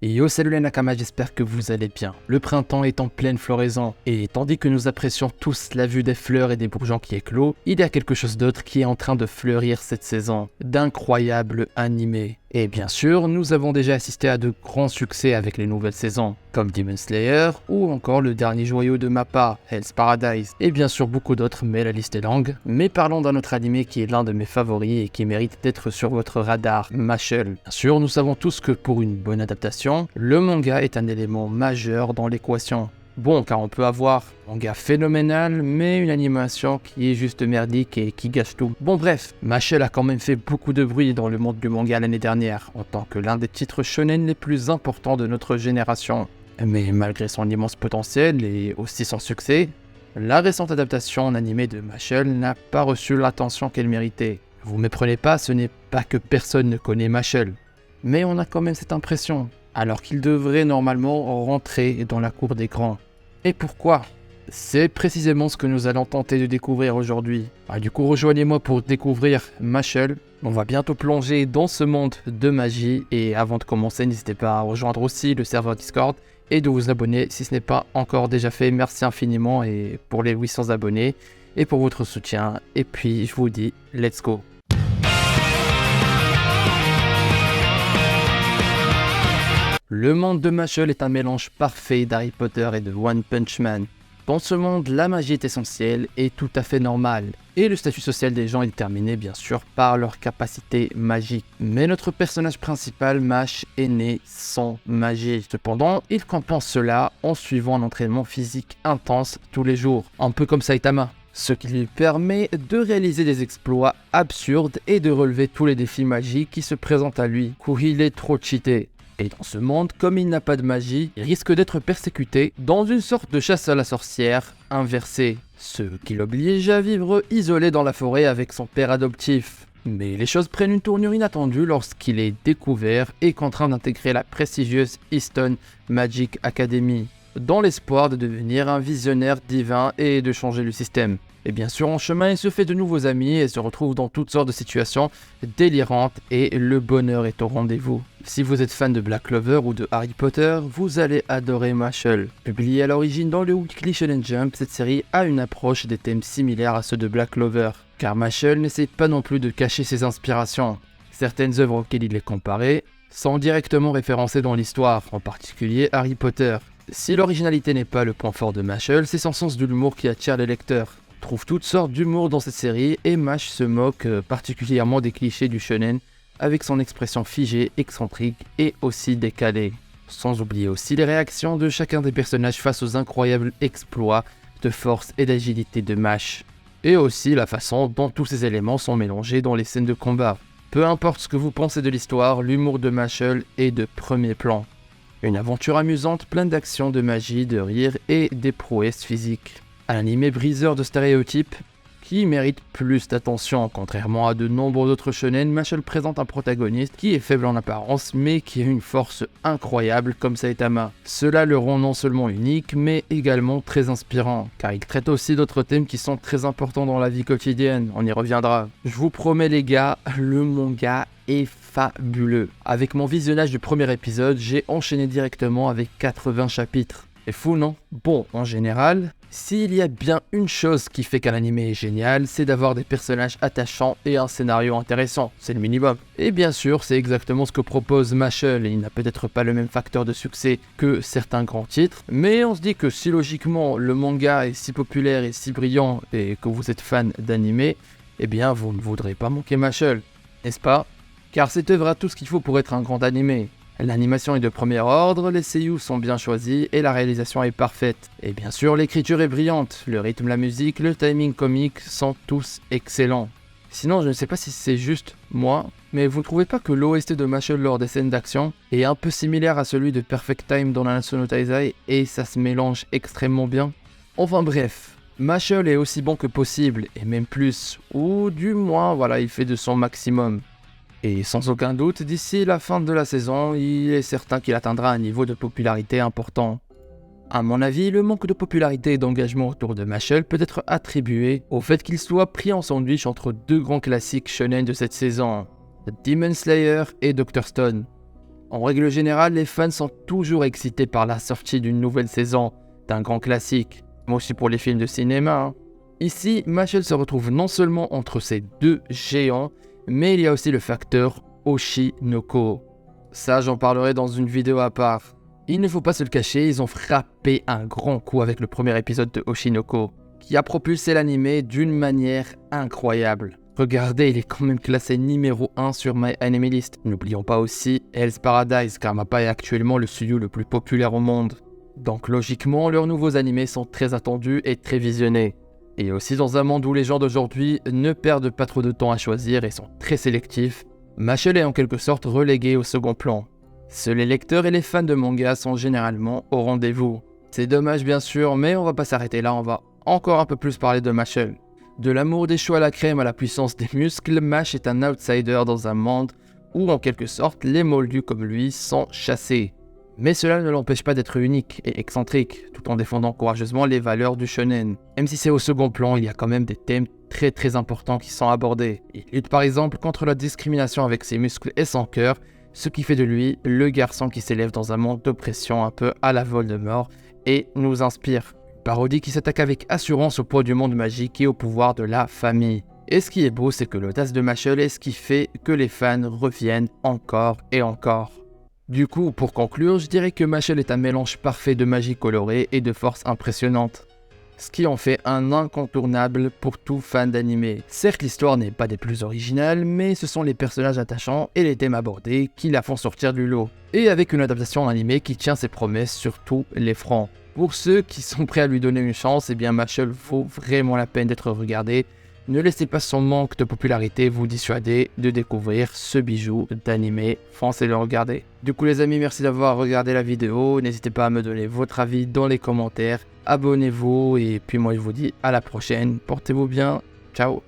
Et yo, salut les Nakama, j'espère que vous allez bien. Le printemps est en pleine floraison, et tandis que nous apprécions tous la vue des fleurs et des bourgeons qui éclosent, il y a quelque chose d'autre qui est en train de fleurir cette saison, d'incroyables animés. Et bien sûr, nous avons déjà assisté à de grands succès avec les nouvelles saisons, comme Demon Slayer, ou encore le dernier joyau de Mappa, Hell's Paradise, et bien sûr beaucoup d'autres, mais la liste est longue. Mais parlons d'un autre animé qui est l'un de mes favoris et qui mérite d'être sur votre radar, Mashle. Bien sûr, nous savons tous que pour une bonne adaptation, le manga est un élément majeur dans l'équation. Bon, car on peut avoir un manga phénoménal, mais une animation qui est juste merdique et qui gâche tout. Bon bref, Mashle a quand même fait beaucoup de bruit dans le monde du manga l'année dernière, en tant que l'un des titres shonen les plus importants de notre génération. Mais malgré son immense potentiel et aussi son succès, la récente adaptation en animé de Mashle n'a pas reçu l'attention qu'elle méritait. Vous méprenez pas, ce n'est pas que personne ne connaît Mashle, mais on a quand même cette impression, alors qu'il devrait normalement rentrer dans la cour des grands. Et pourquoi ? C'est précisément ce que nous allons tenter de découvrir aujourd'hui. Du coup, rejoignez-moi pour découvrir Mashle. On va bientôt plonger dans ce monde de magie. Et avant de commencer, n'hésitez pas à rejoindre aussi le serveur Discord et de vous abonner si ce n'est pas encore déjà fait. Merci infiniment et pour les 800 abonnés et pour votre soutien. Et puis, je vous dis, let's go. Le monde de Mashle est un mélange parfait d'Harry Potter et de One Punch Man. Dans ce monde, la magie est essentielle et tout à fait normale. Et le statut social des gens est déterminé bien sûr par leur capacité magique. Mais notre personnage principal, Mash, est né sans magie. Cependant, il compense cela en suivant un entraînement physique intense tous les jours, un peu comme Saitama. Ce qui lui permet de réaliser des exploits absurdes et de relever tous les défis magiques qui se présentent à lui, car il est trop cheaté. Et dans ce monde, comme il n'a pas de magie, il risque d'être persécuté dans une sorte de chasse à la sorcière inversée, ce qui l'oblige à vivre isolé dans la forêt avec son père adoptif. Mais les choses prennent une tournure inattendue lorsqu'il est découvert et contraint d'intégrer la prestigieuse Easton Magic Academy, dans l'espoir de devenir un visionnaire divin et de changer le système. Et bien sûr, en chemin, il se fait de nouveaux amis et se retrouve dans toutes sortes de situations délirantes et le bonheur est au rendez-vous. Si vous êtes fan de Black Clover ou de Harry Potter, vous allez adorer Mashle. Publiée à l'origine dans le Weekly Shonen Jump, cette série a une approche des thèmes similaires à ceux de Black Clover, car Mashle n'essaie pas non plus de cacher ses inspirations. Certaines œuvres auxquelles il est comparé sont directement référencées dans l'histoire, en particulier Harry Potter. Si l'originalité n'est pas le point fort de Mashle, c'est son sens de l'humour qui attire les lecteurs. On trouve toutes sortes d'humour dans cette série et Mash se moque particulièrement des clichés du shonen avec son expression figée, excentrique et aussi décalée. Sans oublier aussi les réactions de chacun des personnages face aux incroyables exploits de force et d'agilité de Mash. Et aussi la façon dont tous ces éléments sont mélangés dans les scènes de combat. Peu importe ce que vous pensez de l'histoire, l'humour de Mashle est de premier plan. Une aventure amusante pleine d'actions, de magie, de rire et des prouesses physiques. Un animé briseur de stéréotypes qui mérite plus d'attention. Contrairement à de nombreux autres shonen, Mashle présente un protagoniste qui est faible en apparence mais qui a une force incroyable comme Saitama. Cela le rend non seulement unique mais également très inspirant, car il traite aussi d'autres thèmes qui sont très importants dans la vie quotidienne, on y reviendra. Je vous promets les gars, le manga est fabuleux. Avec mon visionnage du premier épisode, j'ai enchaîné directement avec 80 chapitres. C'est fou, non ? Bon, en général, s'il y a bien une chose qui fait qu'un animé est génial, c'est d'avoir des personnages attachants et un scénario intéressant, c'est le minimum. Et bien sûr, c'est exactement ce que propose Mashle, et il n'a peut-être pas le même facteur de succès que certains grands titres, mais on se dit que si logiquement le manga est si populaire et si brillant et que vous êtes fan d'animé, eh bien vous ne voudrez pas manquer Mashle, n'est-ce pas ? Car cette œuvre a tout ce qu'il faut pour être un grand animé. L'animation est de premier ordre, les seiyuu sont bien choisis et la réalisation est parfaite. Et bien sûr, l'écriture est brillante, le rythme, la musique, le timing comique sont tous excellents. Sinon, je ne sais pas si c'est juste moi, mais vous ne trouvez pas que l'OST de Mashle lors des scènes d'action est un peu similaire à celui de Perfect Time dans Nanatsu no Taizai et ça se mélange extrêmement bien ? Enfin bref, Mashle est aussi bon que possible et même plus, ou du moins voilà, il fait de son maximum. Et sans aucun doute, d'ici la fin de la saison, il est certain qu'il atteindra un niveau de popularité important. À mon avis, le manque de popularité et d'engagement autour de Mashle peut être attribué au fait qu'il soit pris en sandwich entre deux grands classiques shonen de cette saison, Demon Slayer et Dr. Stone. En règle générale, les fans sont toujours excités par la sortie d'une nouvelle saison, d'un grand classique, mais aussi pour les films de cinéma. Ici, Mashle se retrouve non seulement entre ces deux géants, mais il y a aussi le facteur Oshinoko. Ça, j'en parlerai dans une vidéo à part. Il ne faut pas se le cacher, ils ont frappé un grand coup avec le premier épisode de Oshinoko, qui a propulsé l'anime d'une manière incroyable. Regardez, il est quand même classé numéro 1 sur My Anime List. N'oublions pas aussi Hell's Paradise, car MAPPA est actuellement le studio le plus populaire au monde. Donc logiquement, leurs nouveaux animés sont très attendus et très visionnés. Et aussi dans un monde où les gens d'aujourd'hui ne perdent pas trop de temps à choisir et sont très sélectifs, Mashle est en quelque sorte relégué au second plan. Seuls les lecteurs et les fans de manga sont généralement au rendez-vous. C'est dommage bien sûr, mais on va pas s'arrêter là, on va encore un peu plus parler de Mashle. De l'amour des choux à la crème à la puissance des muscles, Mash est un outsider dans un monde où en quelque sorte les moldus comme lui sont chassés. Mais cela ne l'empêche pas d'être unique et excentrique, tout en défendant courageusement les valeurs du shonen. Même si c'est au second plan, il y a quand même des thèmes très importants qui sont abordés. Il lutte par exemple contre la discrimination avec ses muscles et son cœur, ce qui fait de lui le garçon qui s'élève dans un monde d'oppression un peu à la Voldemort et nous inspire. Parodie qui s'attaque avec assurance au poids du monde magique et au pouvoir de la famille. Et ce qui est beau, c'est que l'audace de Mashle est ce qui fait que les fans reviennent encore et encore. Du coup, pour conclure, je dirais que Mashle est un mélange parfait de magie colorée et de force impressionnante. Ce qui en fait un incontournable pour tout fan d'anime. Certes, l'histoire n'est pas des plus originales, mais ce sont les personnages attachants et les thèmes abordés qui la font sortir du lot. Et avec une adaptation animée qui tient ses promesses sur tous les fronts. Pour ceux qui sont prêts à lui donner une chance, eh bien Mashle vaut vraiment la peine d'être regardé. Ne laissez pas son manque de popularité vous dissuader de découvrir ce bijou d'anime. Foncez le regarder. Du coup les amis, merci d'avoir regardé la vidéo. N'hésitez pas à me donner votre avis dans les commentaires. Abonnez-vous et puis moi je vous dis à la prochaine. Portez-vous bien. Ciao.